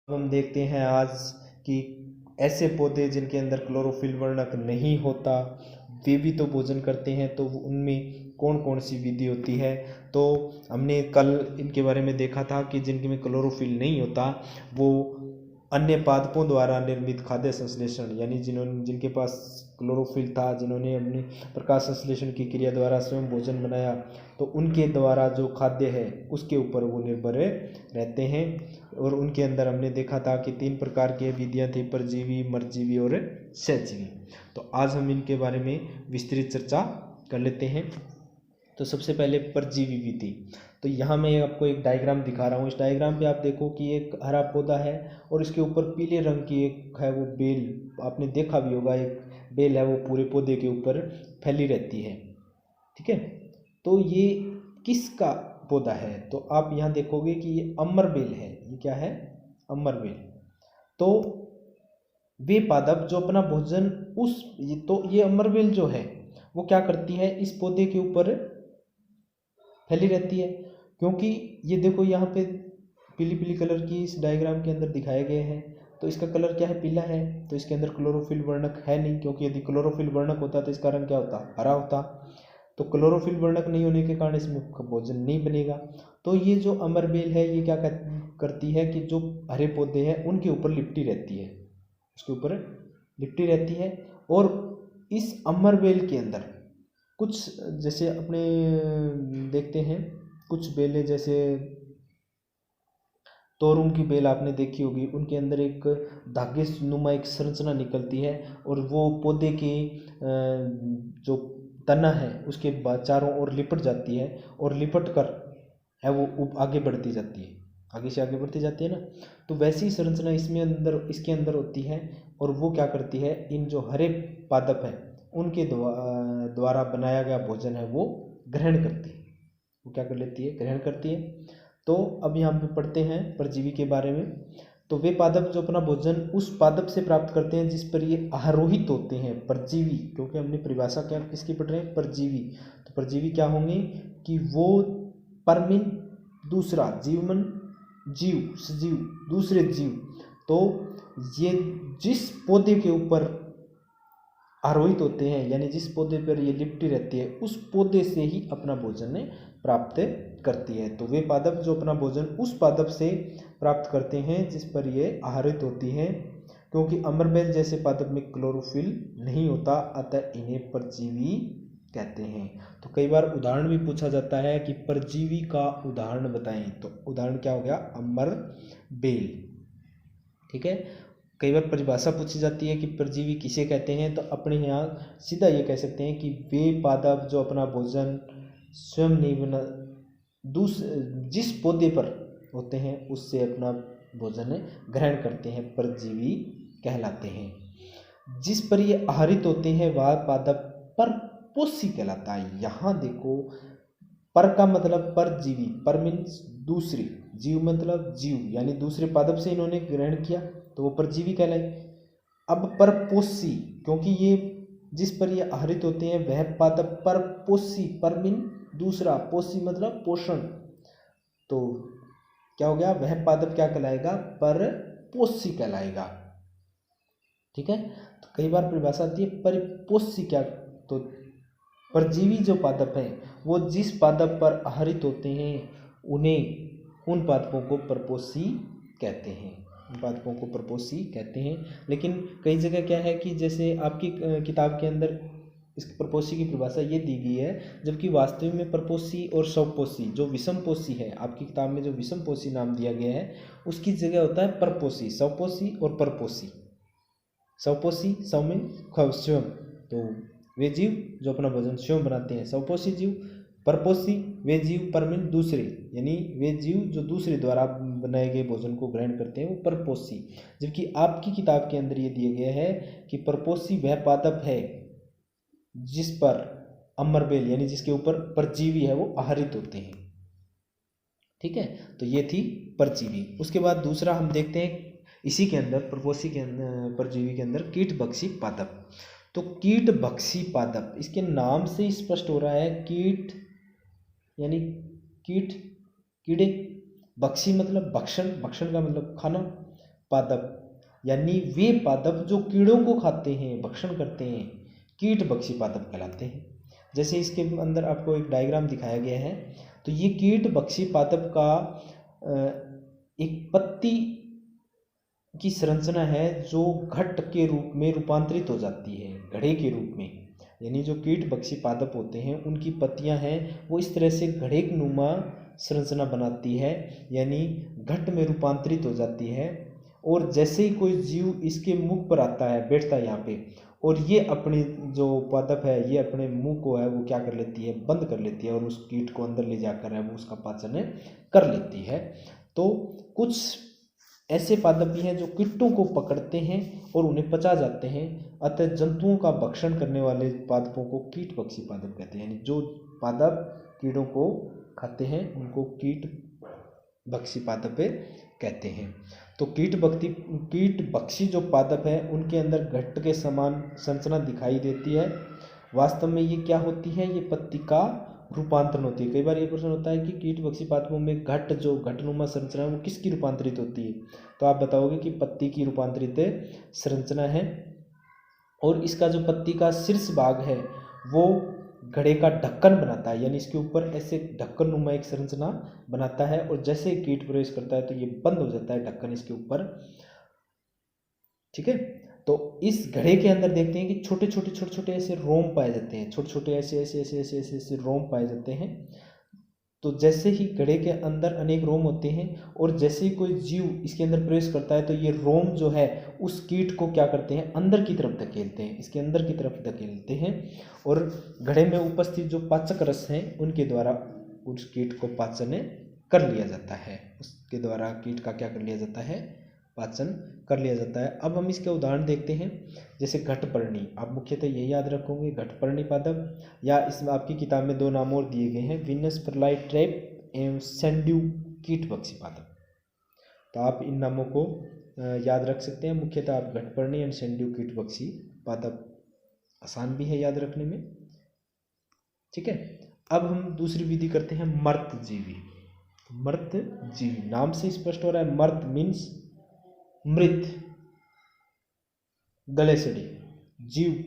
हम देखते हैं आज कि ऐसे पौधे जिनके अंदर क्लोरोफिल वर्णक नहीं होता वे भी तो भोजन करते हैं, तो उनमें कौन कौन सी विधि होती है। तो हमने कल इनके बारे में देखा था कि जिनके में क्लोरोफिल नहीं होता वो अन्य पादपों द्वारा निर्मित खाद्य संश्लेषण, यानी जिनके पास क्लोरोफिल था, जिन्होंने अपनी प्रकाश संश्लेषण की क्रिया द्वारा स्वयं भोजन बनाया, तो उनके द्वारा जो खाद्य है उसके ऊपर वो निर्भर रहते हैं। और उनके अंदर हमने देखा था कि 3 प्रकार की विधियाँ थी, परजीवी, मरजीवी और सहजीवी। तो आज हम इनके बारे में विस्तृत चर्चा कर लेते हैं। तो सबसे पहले परजीवी विधि। तो यहाँ मैं आपको एक डायग्राम दिखा रहा हूँ। इस डायग्राम पे आप देखो कि एक हरा पौधा है और इसके ऊपर पीले रंग की एक है वो बेल, आपने देखा भी होगा, एक बेल है वो पूरे पौधे के ऊपर फैली रहती है। ठीक है, तो ये किसका पौधा है? तो आप यहाँ देखोगे कि ये अमर बेल है। ये क्या है? अमर बेल। तो वे पादप जो अपना भोजन तो ये अमर बेल जो है वो क्या करती है, इस पौधे के ऊपर फैली रहती है। क्योंकि ये देखो यहाँ पे पीली पीली कलर की इस डायग्राम के अंदर दिखाए गए हैं, तो इसका कलर क्या है? पीला है। तो इसके अंदर क्लोरोफिल वर्णक है नहीं, क्योंकि यदि क्लोरोफिल वर्णक होता तो इसका रंग क्या होता? हरा होता। तो क्लोरोफिल वर्णक नहीं होने के कारण इसमें भोजन नहीं बनेगा। तो ये जो अमर बेल है ये क्या करती है कि जो हरे पौधे हैं उनके ऊपर लिपटी रहती है, उसके ऊपर लिपटी रहती है। और इस अमर बेल के अंदर कुछ, जैसे अपने देखते हैं कुछ बेलें, जैसे तोरुम की बेल आपने देखी होगी, उनके अंदर एक धागे नुमा एक संरचना निकलती है और वो पौधे के जो तना है उसके चारों ओर लिपट जाती है और लिपट कर है वो आगे बढ़ती जाती है, आगे से आगे बढ़ती जाती है ना। तो वैसी संरचना इसके अंदर होती है और वो क्या करती है, इन जो हरे पादप हैं उनके द्वारा बनाया गया भोजन है वो ग्रहण करती है। वो क्या कर लेती है? ग्रहण करती है। तो अब यहाँ पे पढ़ते हैं परजीवी के बारे में। तो वे पादप जो अपना भोजन उस पादप से प्राप्त करते हैं जिस पर ये आरोहित होते हैं, परजीवी। क्योंकि हमने परिभाषा क्या किसकी पढ़ रहे हैं? परजीवी। तो परजीवी क्या होंगे कि वो परमिन दूसरा, जीवमन जीव, सजीव दूसरे जीव। तो ये जिस पौधे के ऊपर आरोहित होते हैं, यानी जिस पौधे पर ये लिपटी रहती है, उस पौधे से ही अपना भोजन प्राप्त करती है। तो वे पादप जो अपना भोजन उस पादप से प्राप्त करते हैं जिस पर ये आहारित होती हैं। क्योंकि अमरबेल जैसे पादप में क्लोरोफिल नहीं होता, अतः इन्हें परजीवी कहते हैं। तो कई बार उदाहरण भी पूछा जाता है कि परजीवी का उदाहरण बताएं। तो उदाहरण क्या हो गया? अमर बेल। ठीक है, कई बार परिभाषा पूछी जाती है कि परजीवी किसे कहते हैं, तो अपने यहाँ सीधा ये कह सकते हैं कि वे पादप जो अपना भोजन स्वयं नहीं बना, जिस पौधे पर होते हैं उससे अपना भोजन ग्रहण करते हैं, परजीवी कहलाते हैं। जिस पर ये आहारित होते हैं वह पादप परपोषी कहलाता है। यहाँ देखो, पर का मतलब परजीवी, पर मीन्स दूसरे, जीव मतलब जीव, यानी दूसरे पादप से इन्होंने ग्रहण किया तो वो परजीवी कहलाए। अब परपोषी, क्योंकि ये जिस पर ये आहारित होते हैं वह पादप परपोषी, पर मीन दूसरा, पोषी मतलब पोषण। तो क्या हो गया? वह पादप क्या कहलाएगा? परपोषी कहलाएगा। ठीक है, तो कई बार परिभाषा आती है परिपोषी क्या, तो परजीवी जो पादप हैं वो जिस पादप पर आहारित होते हैं उन पादपों को परपोषी कहते हैं, उन पादपों को परपोषी कहते हैं। लेकिन कई जगह क्या है कि जैसे आपकी किताब के अंदर इस परपोषी की परिभाषा ये दी गई है, जबकि वास्तविक में परपोषी और स्वपोषी, जो विषमपोषी है, आपकी किताब में जो विषमपोषी नाम दिया गया है उसकी जगह होता है परपोषी, स्वपोषी और परपोषी। स्वपोषी, स्व में स्वयं, तो वे जीव जो अपना भोजन स्वयं बनाते हैं स्वपोषी जीव। परपोषी वे जीव, परमिन दूसरे, यानी वे जीव जो दूसरे द्वारा बनाए गए भोजन को ग्रहण करते हैं वो परपोषी। जबकि आपकी किताब के अंदर ये दिया गया है कि परपोषी वह पादप है जिस पर अमरबेल, यानी जिसके ऊपर परजीवी है वो आहारित होते हैं। ठीक है, तो ये थी परजीवी। उसके बाद दूसरा हम देखते हैं इसी के अंदर, परपोषी के अंदर, परजीवी के अंदर कीटभक्षी पादप। तो कीटभक्षी पादप, इसके नाम से स्पष्ट हो रहा है, कीट यानी कीट, कीड़े, भक्षी मतलब भक्षण, भक्षण का मतलब खाना, पादप, यानी वे पादप जो कीड़ों को खाते हैं, भक्षण करते हैं, कीटभक्षी पादप कहलाते हैं। जैसे इसके अंदर आपको एक डायग्राम दिखाया गया है, तो ये कीटभक्षी पादप का एक पत्ती की संरचना है जो घट के रूप में रूपांतरित हो जाती है, घड़े के रूप में। यानी जो कीटभक्षी पादप होते हैं उनकी पत्तियां हैं वो इस तरह से घड़े नुमा संरचना बनाती है, यानी घट में रूपांतरित हो जाती है। और जैसे ही कोई जीव इसके मुख पर आता है, बैठता है यहाँ पे, और ये अपनी जो पादप है ये अपने मुंह को है वो क्या कर लेती है, बंद कर लेती है, और उस कीट को अंदर ले जाकर है वो उसका पाचन कर लेती है। तो कुछ ऐसे पादप भी हैं जो कीटों को पकड़ते हैं और उन्हें पचा जाते हैं, अतः जंतुओं का भक्षण करने वाले पादपों को कीटभक्षी पादप कहते हैं। यानी जो पादप कीड़ों को खाते हैं उनको कीटभक्षी पादप कहते हैं। तो कीटभक्षी जो पादप है उनके अंदर घट के समान संरचना दिखाई देती है। वास्तव में ये क्या होती है, ये पत्ती का रूपांतरण होती है। कई बार ये प्रश्न होता है कि कीटभक्षी पादपों में घटनुमा संरचना है वो किसकी रूपांतरित होती है, तो आप बताओगे कि पत्ती की रूपांतरित संरचना है। और इसका जो पत्ती का शीर्ष भाग है वो घड़े का ढक्कन बनाता है, यानी इसके ऊपर ऐसे ढक्कन नुमा एक संरचना बनाता है, और जैसे कीट प्रवेश करता है तो ये बंद हो जाता है ढक्कन इसके ऊपर। ठीक है, तो इस घड़े के अंदर देखते हैं कि छोटे छोटे ऐसे रोम पाए जाते हैं, छोटे छोटे ऐसे रोम पाए जाते हैं। तो जैसे ही घड़े के अंदर अनेक रोम होते हैं और जैसे ही कोई जीव इसके अंदर प्रवेश करता है तो ये रोम जो है उस कीट को क्या करते हैं, अंदर की तरफ धकेलते हैं, इसके अंदर की तरफ धकेलते हैं, और घड़े में उपस्थित जो पाचक रस हैं उनके द्वारा उस कीट को पाचन कर लिया जाता है। उसके द्वारा कीट का क्या कर लिया जाता है, पाचन कर लिया जाता है। अब हम इसके उदाहरण देखते हैं, जैसे घटपर्णी। आप मुख्यतः यही याद रखोगे, घटपर्णी पादप, या इसमें आपकी किताब में दो नाम और दिए गए हैं, विनस परलाई ट्रैप एवं सैंड्यू कीटभक्षी पादप। तो आप इन नामों को याद रख सकते हैं। मुख्यतः आप घटपर्णी एंड सैंड्यू कीटभक्षी पादप, आसान भी है याद रखने में। ठीक है, अब हम दूसरी विधि करते हैं मर्तजीवी। मर्तजीवी नाम से स्पष्ट हो रहा है, मर्त मीन्स मृत, गले सड़े, जीव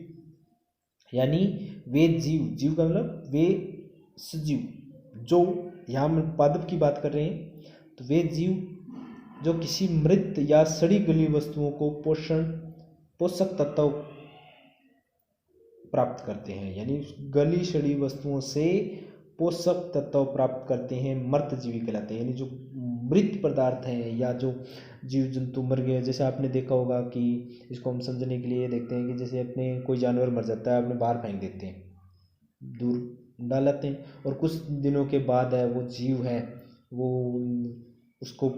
यानी वे जीव, जीव का मतलब वे सजीव, जो यहाँ हम पादप की बात कर रहे हैं, तो वे जीव जो किसी मृत या सड़ी गली वस्तुओं को पोषक तत्व प्राप्त करते हैं, यानी गली सड़ी वस्तुओं से पोषक तत्व प्राप्त करते हैं, मर्तजीवी कहलाते हैं। यानी जो मृत पदार्थ हैं या जो जीव जंतु मर गए, जैसे आपने देखा होगा कि इसको हम समझने के लिए देखते हैं कि जैसे अपने कोई जानवर मर जाता है, अपने बाहर फेंक देते हैं, दूर डाल आते हैं, और कुछ दिनों के बाद है वो जीव है वो उसको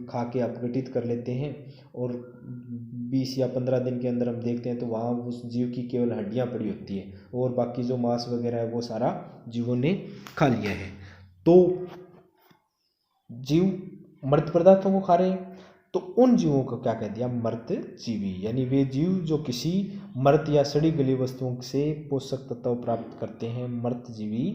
खा के अपघटित कर लेते हैं, और 20 या 15 दिन के अंदर हम देखते हैं तो वहाँ उस जीव की केवल हड्डियाँ पड़ी होती है, और बाकी जो मांस वगैरह है वो सारा जीवों ने खा लिया है। तो जीव मृत पदार्थों को खा रहे हैं, तो उन जीवों को क्या कह दिया, मर्तजीवी, यानी वे जीव जो किसी मृत या सड़ी गली वस्तुओं से पोषक तत्व प्राप्त करते हैं, मर्तजीवी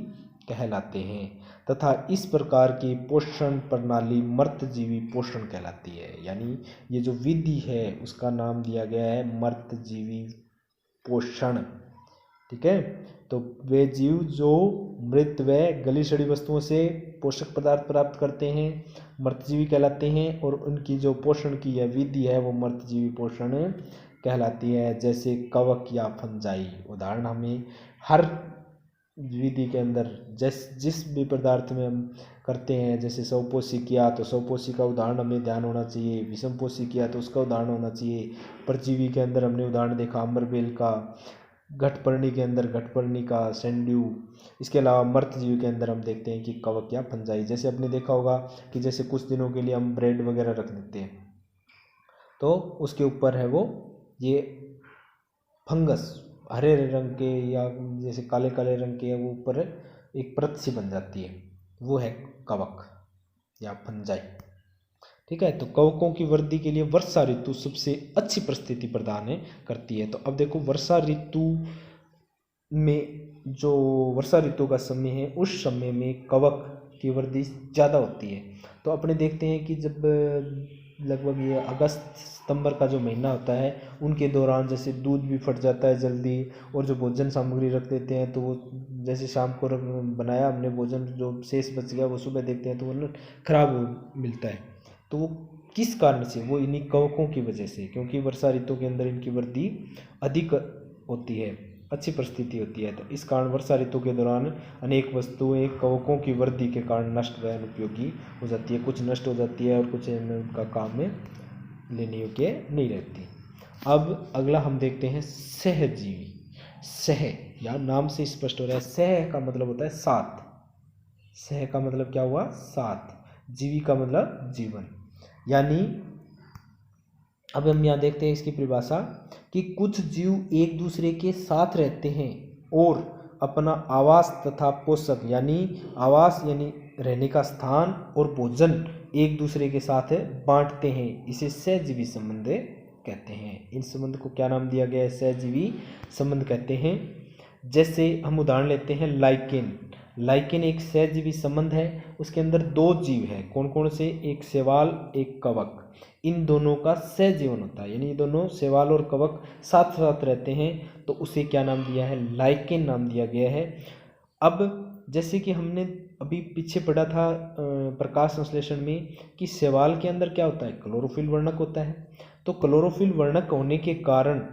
कहलाते हैं। तथा इस प्रकार की पोषण प्रणाली मर्तजीवी पोषण कहलाती है। यानी ये जो विधि है उसका नाम दिया गया है मर्तजीवी पोषण। ठीक है, तो वे जीव जो मृत व गली सड़ी वस्तुओं से पोषक पदार्थ प्राप्त करते हैं मर्तजीवी कहलाते हैं, और उनकी जो पोषण की यह विधि है वो मर्तजीवी पोषण कहलाती है। जैसे कवक या फंजाई, उदाहरण हमें हर विधि के अंदर जिस भी पदार्थ में हम करते हैं, जैसे स्वपोषी किया तो स्वपोषी का उदाहरण हमें ध्यान होना चाहिए, विषमपोषी किया तो उसका उदाहरण होना चाहिए। परजीवी के अंदर हमने उदाहरण देखा अमरबेल का, घटपर्णी के अंदर घटपर्णी का, सैंड्यू, इसके अलावा मर्तजीवी के अंदर हम देखते हैं कि कवक या फंजाई। जैसे आपने देखा होगा कि जैसे कुछ दिनों के लिए हम ब्रेड वगैरह रख देते हैं तो उसके ऊपर है वो ये फंगस हरे रंग के या जैसे काले काले रंग के, वो ऊपर एक परत सी बन जाती है, वो है कवक या फंजाई। ठीक है, तो कवकों की वृद्धि के लिए वर्षा ऋतु सबसे अच्छी परिस्थिति प्रदान करती है। तो अब देखो वर्षा ऋतु में, जो वर्षा ऋतु का समय है उस समय में कवक की वृद्धि ज़्यादा होती है। तो अपने देखते हैं कि जब लगभग ये अगस्त सितंबर का जो महीना होता है उनके दौरान जैसे दूध भी फट जाता है जल्दी, और जो भोजन सामग्री रख देते हैं तो वो जैसे शाम को बनाया हमने भोजन, जो शेष बच गया वो सुबह देखते हैं तो वो खराब मिलता है। तो वो किस कारण से? वो इन्हीं कवकों की वजह से, क्योंकि वर्षा ऋतु के अंदर इनकी वृद्धि अधिक होती है, अच्छी परिस्थिति होती है। तो इस कारण वर्षा ऋतु के दौरान अनेक वस्तुएं कवकों की वृद्धि के कारण नष्ट व अनुपयोगी हो जाती है। कुछ नष्ट हो जाती है और कुछ उनका काम में लेने योग्य नहीं रहती। अब अगला हम देखते हैं सहजीवी। सह, या नाम से स्पष्ट हो रहा है, सह का मतलब होता है साथ। सह का मतलब क्या हुआ? साथ। जीवी का मतलब जीवन। यानी अब हम यहाँ देखते हैं इसकी परिभाषा कि कुछ जीव एक दूसरे के साथ रहते हैं और अपना आवास तथा पोषक, यानी आवास यानी रहने का स्थान और भोजन एक दूसरे के साथ बांटते हैं। इसे सहजीवी संबंध कहते हैं। इन संबंध को क्या नाम दिया गया है? सहजीवी संबंध कहते हैं। जैसे हम उदाहरण लेते हैं लाइकेन। लाइकेन एक सहजीवी संबंध है। उसके अंदर दो जीव है। कौन कौन से? एक शैवाल, एक कवक। इन दोनों का सहजीवन होता है, यानी ये दोनों शैवाल और कवक साथ साथ रहते हैं, तो उसे क्या नाम दिया है? लाइकेन नाम दिया गया है। अब जैसे कि हमने अभी पीछे पढ़ा था प्रकाश संश्लेषण में कि शैवाल के अंदर क्या होता है? क्लोरोफिल वर्णक होता है। तो क्लोरोफिल वर्णक होने के कारण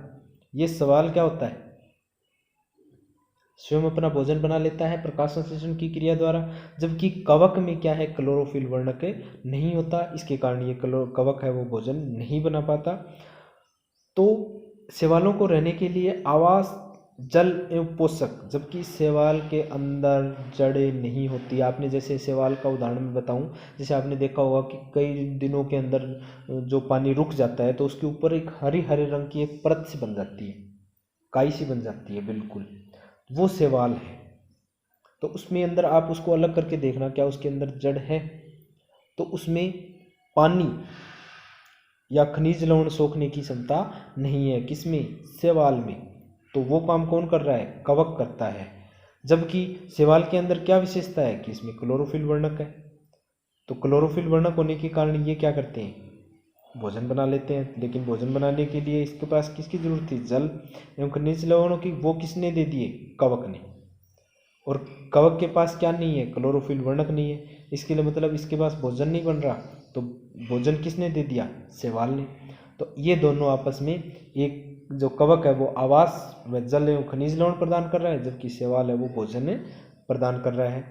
ये शैवाल क्या होता है? स्वयं अपना भोजन बना लेता है प्रकाश संश्लेषण की क्रिया द्वारा, जबकि कवक में क्या है? क्लोरोफिल वर्णक नहीं होता। इसके कारण ये कवक है वो भोजन नहीं बना पाता। तो शैवालों को रहने के लिए आवास, जल एवं पोषक, जबकि शैवाल के अंदर जड़ें नहीं होती। आपने जैसे शैवाल का उदाहरण मैं बताऊं, जैसे आपने देखा होगा कि कई दिनों के अंदर जो पानी रुक जाता है तो उसके ऊपर एक हरे हरे रंग की एक परत सी बन जाती है, काई सी बन जाती है, बिल्कुल वो शैवाल है। तो उसमें अंदर आप उसको अलग करके देखना, क्या उसके अंदर जड़ है? तो उसमें पानी या खनिज लवण सोखने की क्षमता नहीं है। किसमें? शैवाल में। तो वो काम कौन कर रहा है? कवक करता है। जबकि शैवाल के अंदर क्या विशेषता है? कि इसमें क्लोरोफिल वर्णक है। तो क्लोरोफिल वर्णक होने के कारण ये क्या करते हैं? भोजन बना लेते हैं। लेकिन भोजन बनाने के लिए इसके पास किसकी जरूरत थी? जल एवं खनिज लवणों की। वो किसने दे दिए? कवक ने। और कवक के पास क्या नहीं है? क्लोरोफिल वर्णक नहीं है। इसके लिए मतलब इसके पास भोजन नहीं बन रहा, तो भोजन किसने दे दिया? शैवाल ने। तो ये दोनों आपस में, एक जो कवक है वो आवास व जल एवं खनिज लवण प्रदान कर रहा है, जबकि शैवाल है वो भोजन प्रदान कर रहा है।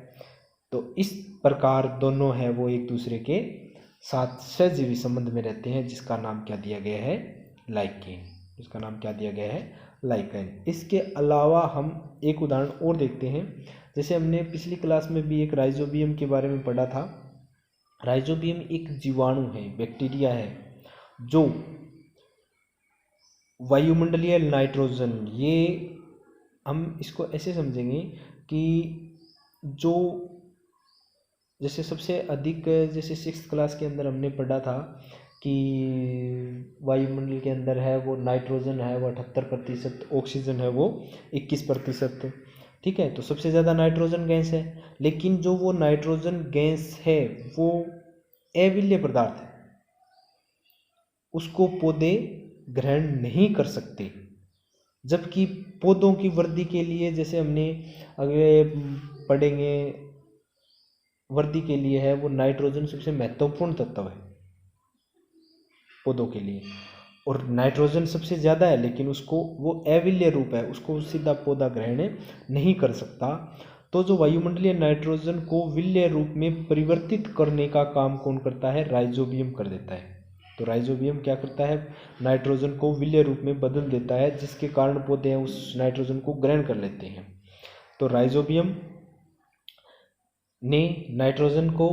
तो इस प्रकार दोनों है वो एक दूसरे के साथ सहजीवी संबंध में रहते हैं, जिसका नाम क्या दिया गया है? लाइकेन। इसका नाम क्या दिया गया है? लाइकेन। इसके अलावा हम एक उदाहरण और देखते हैं। जैसे हमने पिछली क्लास में भी एक राइजोबियम के बारे में पढ़ा था। राइजोबियम एक जीवाणु है, बैक्टीरिया है, जो वायुमंडलीय नाइट्रोजन, ये हम इसको ऐसे समझेंगे कि जो जैसे सबसे अधिक, जैसे 6th क्लास के अंदर हमने पढ़ा था कि वायुमंडल के अंदर है वो नाइट्रोजन है वो 78%, ऑक्सीजन है वो 21%। ठीक है, तो सबसे ज़्यादा नाइट्रोजन गैस है। लेकिन जो वो नाइट्रोजन गैस है वो अविलेय पदार्थ है, उसको पौधे ग्रहण नहीं कर सकते। जबकि पौधों की वृद्धि के लिए, जैसे हमने अगले पढ़ेंगे, वृद्धि के लिए है वो नाइट्रोजन सबसे महत्वपूर्ण तत्व है पौधों के लिए, और नाइट्रोजन सबसे ज़्यादा है, लेकिन उसको वो अविलेय रूप है, उसको सीधा पौधा ग्रहण नहीं कर सकता। तो जो वायुमंडलीय नाइट्रोजन को विलेय रूप में परिवर्तित करने का काम कौन करता है? राइजोबियम कर देता है। तो राइजोबियम क्या करता है? नाइट्रोजन को विलेय रूप में बदल देता है, जिसके कारण पौधे उस नाइट्रोजन को ग्रहण कर लेते हैं। तो राइजोबियम ने नाइट्रोजन को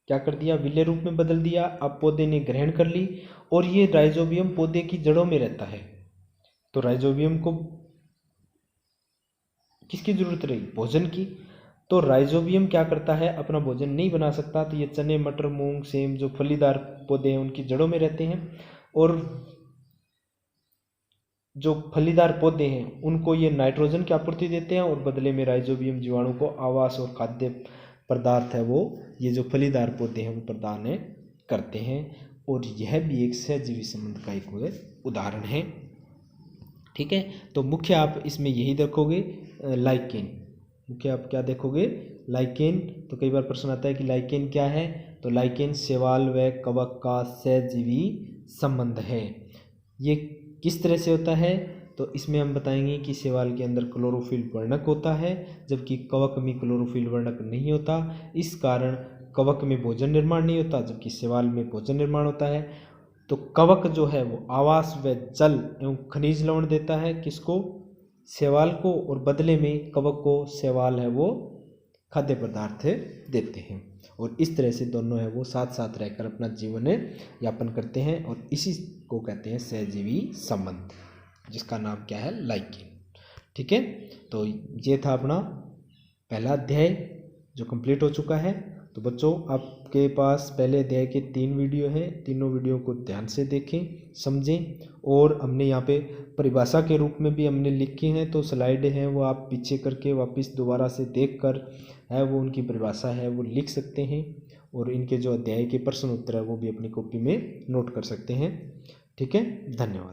क्या कर दिया? विलेय रूप में बदल दिया। अब पौधे ने ग्रहण कर ली, और ये राइजोबियम पौधे की जड़ों में रहता है। तो राइजोबियम को किसकी जरूरत रही? भोजन की। तो राइजोबियम क्या करता है? अपना भोजन नहीं बना सकता, तो ये चने, मटर, मूंग, सेम जो फलीदार पौधे हैं उनकी जड़ों में रहते हैं, और जो फलीदार पौधे हैं उनको ये नाइट्रोजन की आपूर्ति देते हैं, और बदले में राइजोबियम जीवाणु को आवास और खाद्य पदार्थ है वो, ये जो फलीदार पौधे हैं वो प्रदान करते हैं। और यह भी एक सहजीवी संबंध का एक उदाहरण है। ठीक है, तो मुख्य आप इसमें यही देखोगे लाइकेन। मुख्य आप क्या देखोगे? लाइकेन। तो कई बार प्रश्न आता है कि लाइकेन क्या है? तो लाइकेन शैवाल व कवक का सहजीवी संबंध है। ये किस तरह से होता है? तो इसमें हम बताएंगे कि शैवाल के अंदर क्लोरोफिल वर्णक होता है, जबकि कवक में क्लोरोफिल वर्णक नहीं होता। इस कारण कवक में भोजन निर्माण नहीं होता, जबकि शैवाल में भोजन निर्माण होता है। तो कवक जो है वो आवास व जल एवं खनिज लवण देता है, किसको? शैवाल को, और बदले में कवक को शैवाल है वो खाद्य पदार्थ देते हैं। और इस तरह से दोनों है वो साथ साथ रहकर अपना जीवन यापन करते हैं, और इसी को कहते हैं सहजीवी संबंध, जिसका नाम क्या है? लाइकेन। ठीक है, तो ये था अपना पहला अध्याय जो कंप्लीट हो चुका है। तो बच्चों, आपके पास पहले अध्याय के 3 वीडियो हैं, तीनों वीडियो को ध्यान से देखें, समझें। और हमने यहाँ पे परिभाषा के रूप में भी हमने लिखी हैं, तो स्लाइड हैं वो आप पीछे करके वापस दोबारा से देखकर है वो उनकी परिभाषा है वो लिख सकते हैं, और इनके जो अध्याय के प्रश्न उत्तर है वो भी अपनी कॉपी में नोट कर सकते हैं। ठीक है, धन्यवाद।